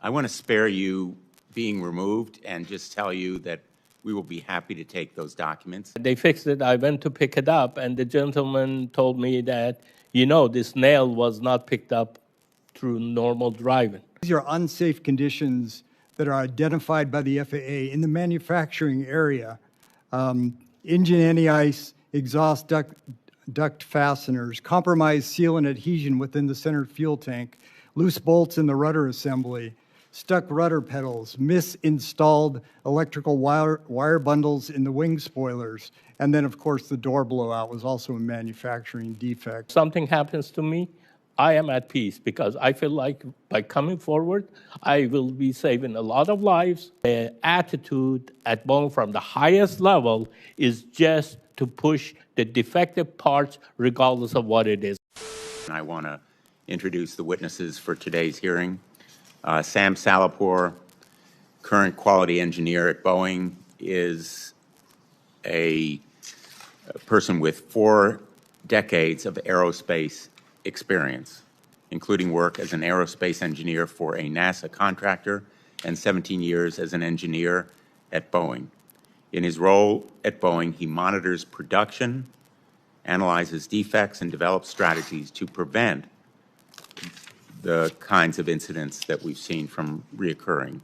I want to spare you being removed and just tell you that we will be happy to take those documents. They fixed it. I went to pick it up, and the gentleman told me that, this nail was not picked up through normal driving. These are unsafe conditions that are identified by the FAA in the manufacturing area. Engine anti-ice, exhaust duct fasteners, compromised seal and adhesion within the center fuel tank, loose bolts in the rudder assembly, stuck rudder pedals, misinstalled electrical wire bundles in the wing spoilers, and then, of course, the door blowout was also a manufacturing defect. Something happens to me, I am at peace because I feel like by coming forward, I will be saving a lot of lives. The attitude at Boeing from the highest level is just to push the defective parts regardless of what it is. I want to introduce the witnesses for today's hearing. Sam Salehpour, current quality engineer at Boeing, is a person with 4 decades of aerospace experience, including work as an aerospace engineer for a NASA contractor and 17 years as an engineer at Boeing. In his role at Boeing, he monitors production, analyzes defects, and develops strategies to prevent the kinds of incidents that we've seen from reoccurring.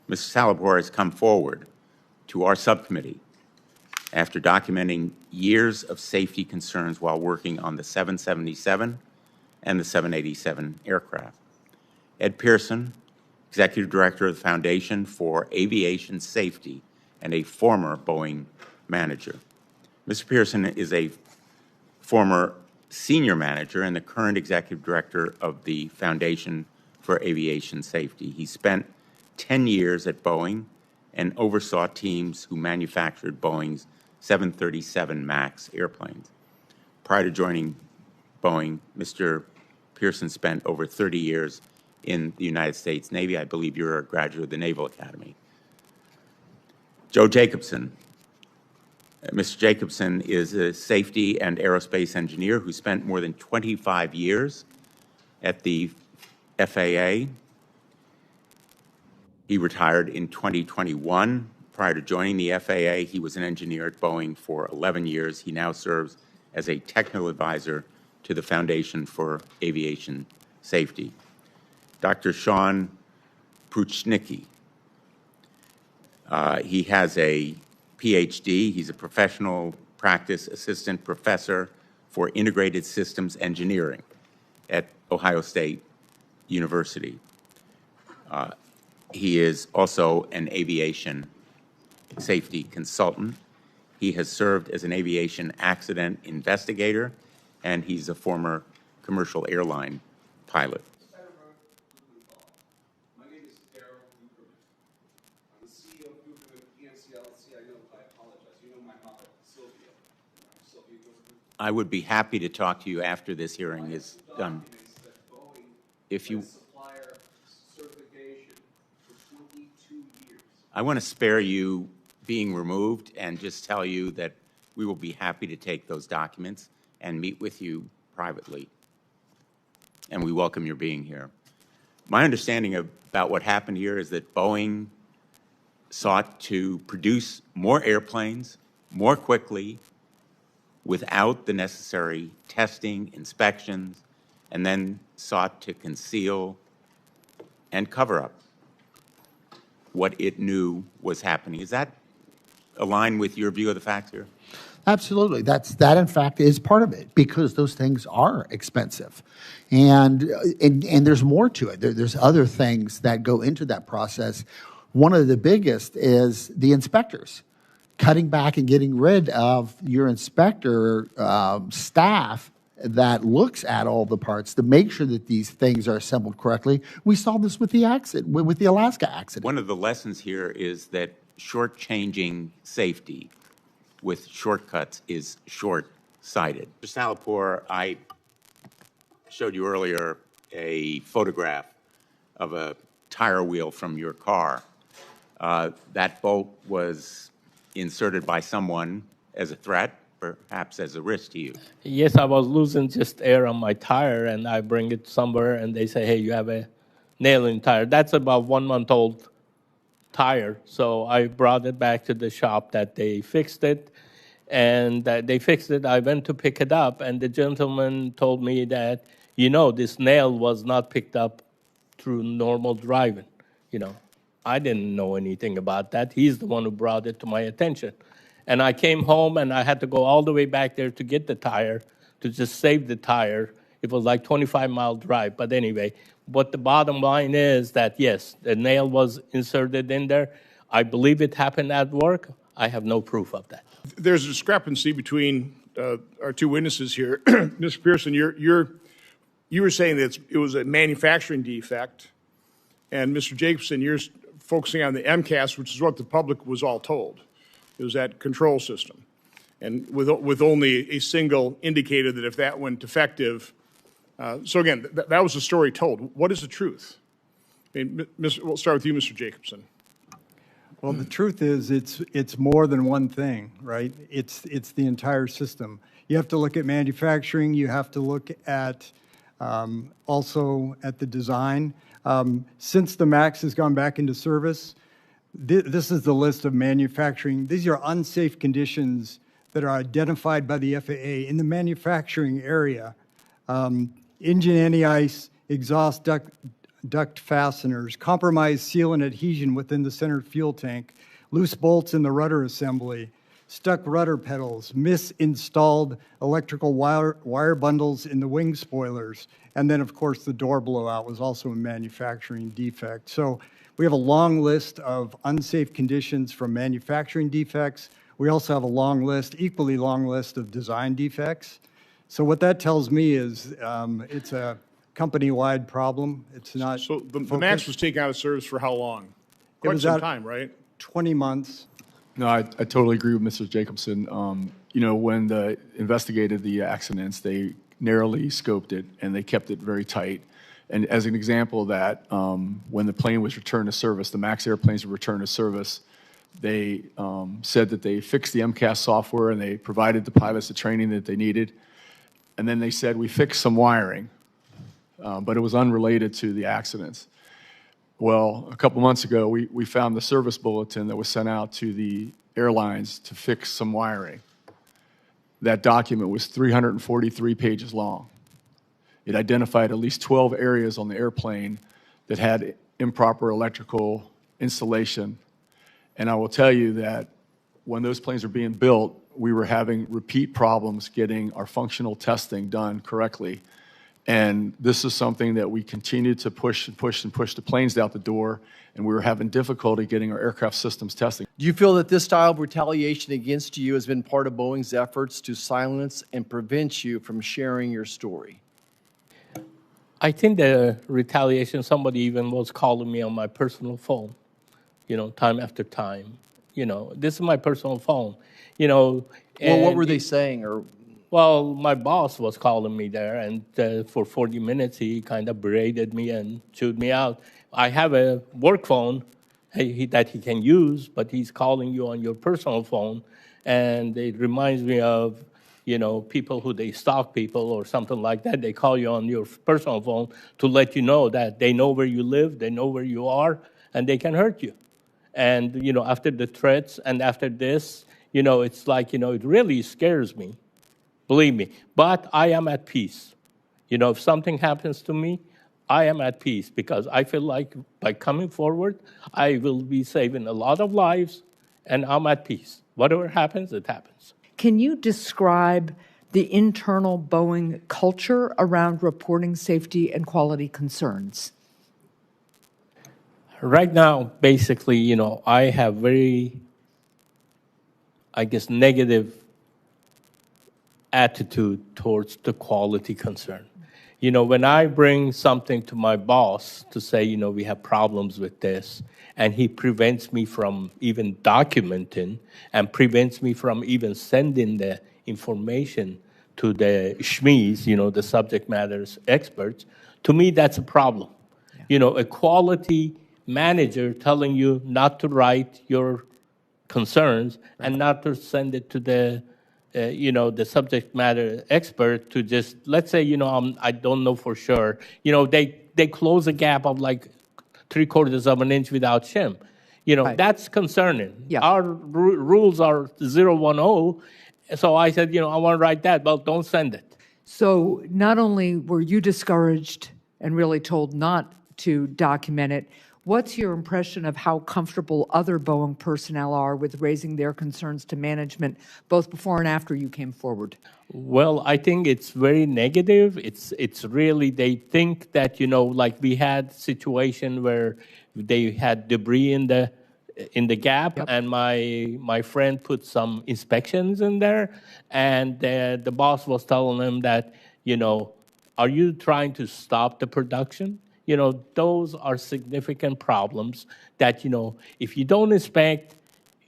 Mr. Salehpour has come forward to our subcommittee after documenting years of safety concerns while working on the 777 and the 787 aircraft. Ed Pierson, Executive Director of the Foundation for Aviation Safety and a former Boeing manager. Mr. Pierson is a former senior manager and the current Executive Director of the Foundation for Aviation Safety. He spent 10 years at Boeing and oversaw teams who manufactured Boeing's 737 MAX airplanes. Prior to joining Boeing, Mr. Pierson spent over 30 years in the United States Navy. I believe you're a graduate of the Naval Academy. Joe Jacobsen. Mr. Jacobsen is a safety and aerospace engineer who spent more than 25 years at the FAA. He retired in 2021. Prior to joining the FAA, he was an engineer at Boeing for 11 years. He now serves as a technical advisor to the Foundation for Aviation Safety. Dr. Shawn Prucnicki. He has a PhD. He's a professional practice assistant professor for integrated systems engineering at Ohio State University. He is also an aviation safety consultant. He has served as an aviation accident investigator, and he's a former commercial airline pilot. I would be happy to talk to you after this hearing is done. If you, I want to spare you being removed and just tell you that we will be happy to take those documents and meet with you privately. And we welcome your being here. My understanding about what happened here is that Boeing sought to produce more airplanes more quickly without the necessary testing, inspections, and then sought to conceal and cover up what it knew was happening. Is that aligned with your view of the facts here? Absolutely. That in fact is part of it, because those things are expensive. And there's more to it. There's other things that go into that process. One of the biggest is the inspectors. Cutting back and getting rid of your inspector staff that looks at all the parts to make sure that these things are assembled correctly. We saw this with the accident, with the Alaska accident. One of the lessons here is that shortchanging safety with shortcuts is short-sighted. Mr. Salehpour, I showed you earlier a photograph of a tire wheel from your car. That bolt was inserted by someone as a threat, perhaps as a risk to you. Yes, I was losing just air on my tire, and I bring it somewhere, and they say, hey, you have a nail in the tire. That's about 1 month old tire. So I brought it back to the shop that they fixed it. And they fixed it. I went to pick it up, and the gentleman told me that, this nail was not picked up through normal driving. I didn't know anything about that. He's the one who brought it to my attention. And I came home, and I had to go all the way back there to get the tire, to just save the tire. It was like 25-mile drive. But anyway, but the bottom line is that, yes, the nail was inserted in there. I believe it happened at work. I have no proof of that. There's a discrepancy between our two witnesses here. Mr. Pierson, you were saying that it was a manufacturing defect, and Mr. Jacobsen, you're focusing on the MCAS, which is what the public was all told. It was that control system, and with only a single indicator that if that went defective. So again, that was the story told. What is the truth? I mean, we'll start with you, Mr. Jacobsen. Well, the truth is it's more than one thing, right? It's the entire system. You have to look at manufacturing. You have to look at also at the design. Since the MAX has gone back into service, this is the list of manufacturing. These are unsafe conditions that are identified by the FAA in the manufacturing area. Engine anti-ice, exhaust duct fasteners, compromised seal and adhesion within the center fuel tank, loose bolts in the rudder assembly, stuck rudder pedals, misinstalled electrical wire bundles in the wing spoilers, and then, of course, the door blowout was also a manufacturing defect. So we have a long list of unsafe conditions from manufacturing defects. We also have a long list, equally long list of design defects. So what that tells me is it's a company-wide problem. It's not. So the MAX was taken out of service for how long? Quite some time, right? 20 months. No, I totally agree with Mr. Jacobsen. When they investigated the accidents, they narrowly scoped it and they kept it very tight. And as an example of that, when the plane was returned to service, the MAX airplanes were returned to service, they said that they fixed the MCAS software and they provided the pilots the training that they needed. And then they said, we fixed some wiring. But it was unrelated to the accidents. Well, a couple months ago, we found the service bulletin that was sent out to the airlines to fix some wiring. That document was 343 pages long. It identified at least 12 areas on the airplane that had improper electrical installation. And I will tell you that when those planes were being built, we were having repeat problems getting our functional testing done correctly. And this is something that we continued to push the planes out the door, and we were having difficulty getting our aircraft systems testing. Do you feel that this style of retaliation against you has been part of Boeing's efforts to silence and prevent you from sharing your story? I think the retaliation, somebody even was calling me on my personal phone, time after time. This is my personal phone, Well, what were they saying? Well, my boss was calling me there, and for 40 minutes, he kind of berated me and chewed me out. I have a work phone that he can use, but he's calling you on your personal phone, and it reminds me of, people who they stalk people or something like that. They call you on your personal phone to let you know that they know where you live, they know where you are, and they can hurt you. And, after the threats and after this, it's like, it really scares me. Believe me, but I am at peace. If something happens to me, I am at peace because I feel like by coming forward, I will be saving a lot of lives, and I'm at peace. Whatever happens, it happens. Can you describe the internal Boeing culture around reporting safety and quality concerns? Right now, basically, I have very, negative attitude towards the quality concern. When I bring something to my boss to say, we have problems with this, and he prevents me from even documenting and prevents me from even sending the information to the SMEs, the subject matter experts, to me, that's a problem. Yeah. A quality manager telling you not to write your concerns and not to send it to the the subject matter expert to just, let's say, I don't know for sure. They they close a gap of like 3/4 of an inch without shim. Right. That's concerning. Yeah. Our rules are 010. So I said, I want to write that. Well, don't send it. So not only were you discouraged and really told not to document it, what's your impression of how comfortable other Boeing personnel are with raising their concerns to management, both before and after you came forward? Well, I think it's very negative. It's really, they think that, like we had situation where they had debris in the gap, and my friend put some inspections in there, and the boss was telling him that, are you trying to stop the production? Those are significant problems that, if you don't inspect,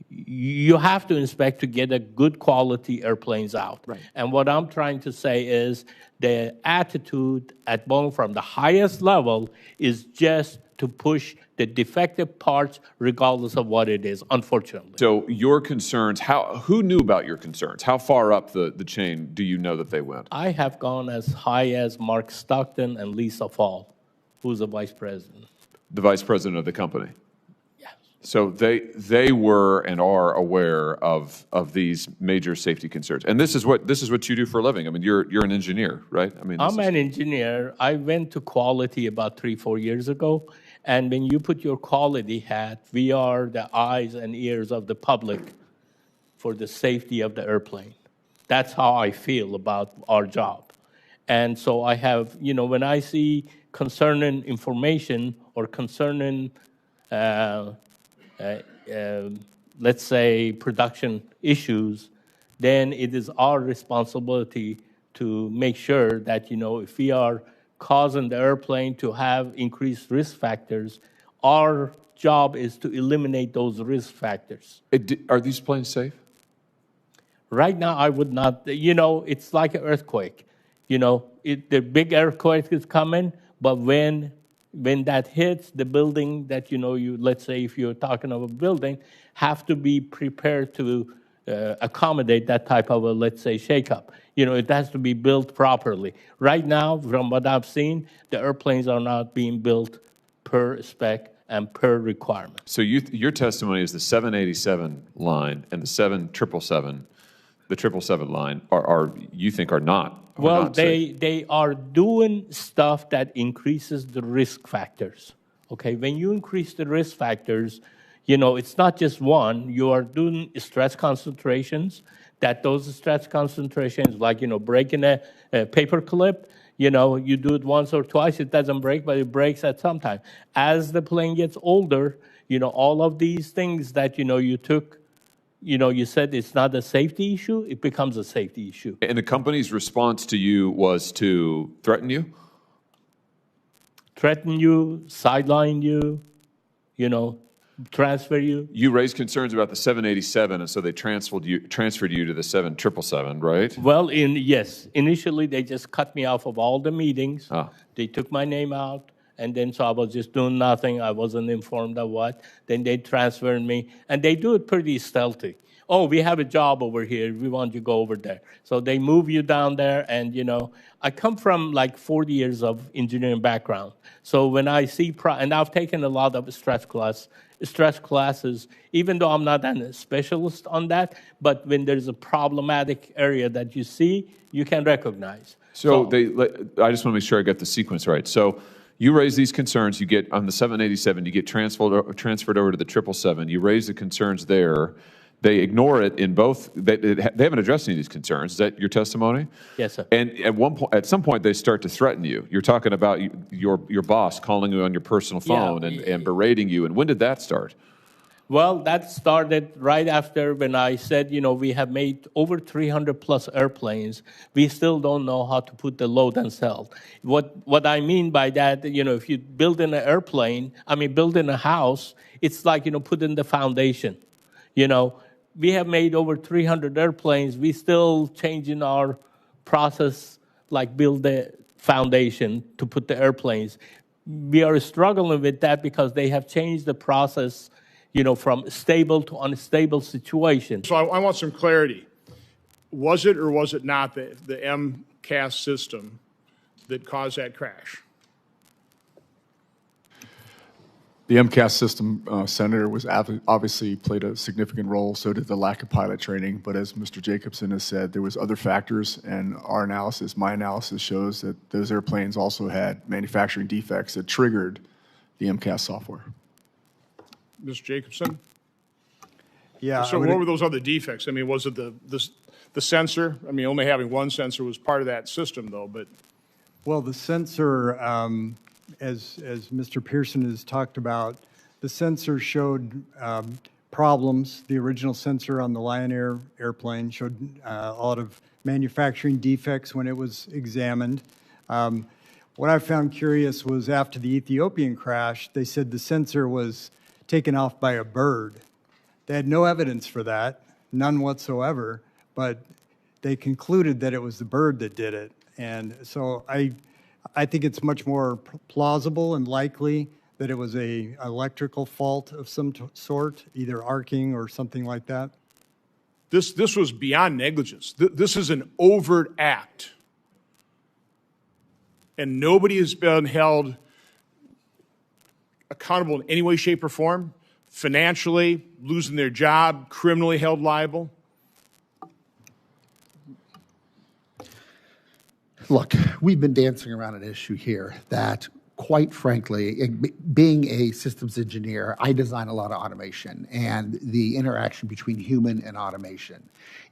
you have to inspect to get a good quality airplanes out. Right. And what I'm trying to say is the attitude at Boeing from the highest level is just to push the defective parts regardless of what it is, unfortunately. So your concerns, who knew about your concerns? How far up the chain do you know that they went? I have gone as high as Mark Stockton and Lisa Fall, who's the vice president. The vice president of the company? Yes. So they were and are aware of these major safety concerns. And this is what you do for a living. I mean, you're an engineer, right? I mean, I'm an engineer. I went to quality about 3-4 years ago. And when you put your quality hat, we are the eyes and ears of the public for the safety of the airplane. That's how I feel about our job. And so I have, when I see concerning information or concerning, let's say, production issues, then it is our responsibility to make sure that, if we are causing the airplane to have increased risk factors, our job is to eliminate those risk factors. Are these planes safe? Right now, I would not. It's like an earthquake. The big earthquake is coming, but when that hits, the building that, let's say if you're talking of a building, have to be prepared to accommodate that type of a, let's say, shakeup. It has to be built properly. Right now, from what I've seen, the airplanes are not being built per spec and per requirement. So your testimony is the 787 line and the 777, the 777 line are you think are not. Well, not safe. they are doing stuff that increases the risk factors. Okay, when you increase the risk factors, it's not just one. You are doing stress concentrations. That those stress concentrations, like breaking a paper clip, you do it once or twice, it doesn't break, but it breaks at some time. As the plane gets older, all of these things that you took, you said it's not a safety issue, it becomes a safety issue. And the company's response to you was to threaten you? Threaten you, sideline you, transfer you. You raised concerns about the 787, and so they transferred you to the 777, right? Well, yes. Initially, they just cut me off of all the meetings. Ah. They took my name out, and then so I was just doing nothing. I wasn't informed of what. Then they transferred me, and they do it pretty stealthy. Oh, we have a job over here. We want you to go over there. So they move you down there, and, I come from like 40 years of engineering background. So when I see, and I've taken a lot of stress classes, even though I'm not a specialist on that, but when there's a problematic area that you see, you can recognize. So I just want to make sure I got the sequence right. So you raise these concerns, you get on the 787, you get transferred over to the 777, you raise the concerns there. They ignore it in both. They haven't addressed any of these concerns. Is that your testimony? Yes, sir. And at some point, they start to threaten you. You're talking about your boss calling you on your personal phone and berating you. And when did that start? Well, that started right after when I said, we have made over 300 plus airplanes. We still don't know how to put the load and sell. What I mean by that, if you build in an airplane, build in a house, it's like, putting the foundation. We have made over 300 airplanes. We still changing our process, like build the foundation to put the airplanes. We are struggling with that because they have changed the process, from stable to unstable situation. So I want some clarity. Was it or was it not the MCAS system that caused that crash? The MCAS system, Senator, was obviously played a significant role. So did the lack of pilot training. But as Mr. Jacobsen has said, there was other factors, and our analysis, my analysis, shows that those airplanes also had manufacturing defects that triggered the MCAS software. Mr. Jacobsen? Yeah. So what were those other defects? I mean, was it the sensor? I mean, only having one sensor was part of that system, though. But Well, the sensor, as Mr. Pierson has talked about, the sensor showed problems. The original sensor on the Lion Air airplane showed a lot of manufacturing defects when it was examined. What I found curious was after the Ethiopian crash, they said the sensor was taken off by a bird. They had no evidence for that, none whatsoever, but they concluded that it was the bird that did it. And so I think it's much more plausible and likely that it was an electrical fault of some sort, either arcing or something like that. this was beyond negligence. This is an overt act. And nobody has been held accountable in any way, shape, or form, financially, losing their job, criminally held liable. Look, we've been dancing around an issue here that, quite frankly, being a systems engineer, I design a lot of automation and the interaction between human and automation.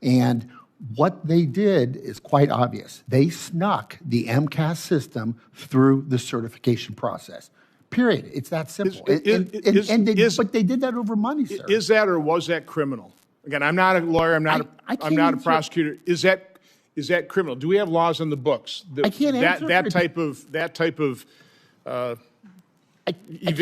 And what they did is quite obvious. They snuck the MCAS system through the certification process. Period. It's that simple. But they did that over money, sir. Is that or was that criminal? Again, I'm not a lawyer. I'm not a prosecutor. Is that criminal? Do we have laws on the books? I can't answer that type of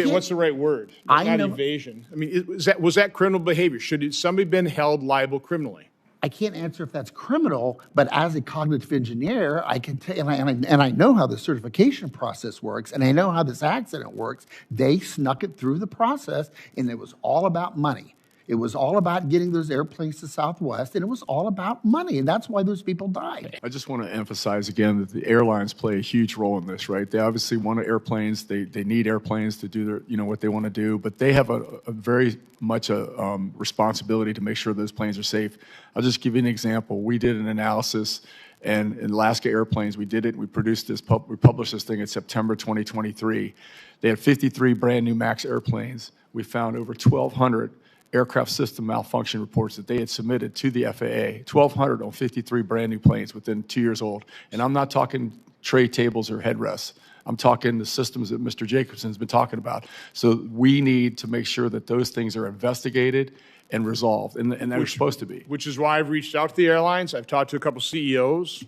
what's the right word? Not evasion. I mean, was that criminal behavior? Should somebody been held liable criminally? I can't answer if that's criminal, but as a cognitive engineer, I can tell, and I know how the certification process works, and I know how this accident works. They snuck it through the process, and it was all about money. It was all about getting those airplanes to Southwest, and it was all about money, and that's why those people died. I just want to emphasize again that the airlines play a huge role in this, right? They obviously want airplanes. They need airplanes to do their, what they want to do, but they have a very much a responsibility to make sure those planes are safe. I'll just give you an example. We did an analysis, and in Alaska Airplanes, we did it. We produced this. We published this thing in September 2023. They had 53 brand new MAX airplanes. We found over 1,200 aircraft system malfunction reports that they had submitted to the FAA, 1,200 on 53 brand new planes within 2 years old. And I'm not talking tray tables or headrests. I'm talking the systems that Mr. Jacobsen's been talking about. So we need to make sure that those things are investigated and resolved, and they're supposed to be. Which is why I've reached out to the airlines. I've talked to a couple CEOs.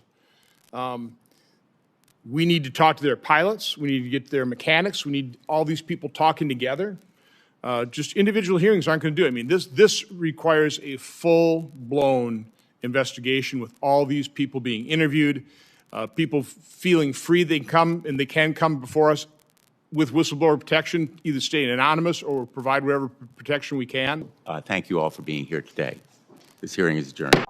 We need to talk to their pilots. We need to get their mechanics. We need all these people talking together. Just individual hearings aren't going to do it. I mean, this requires a full-blown investigation with all these people being interviewed, people feeling free they can come before us with whistleblower protection, either staying anonymous or provide whatever protection we can. Thank you all for being here today. This hearing is adjourned.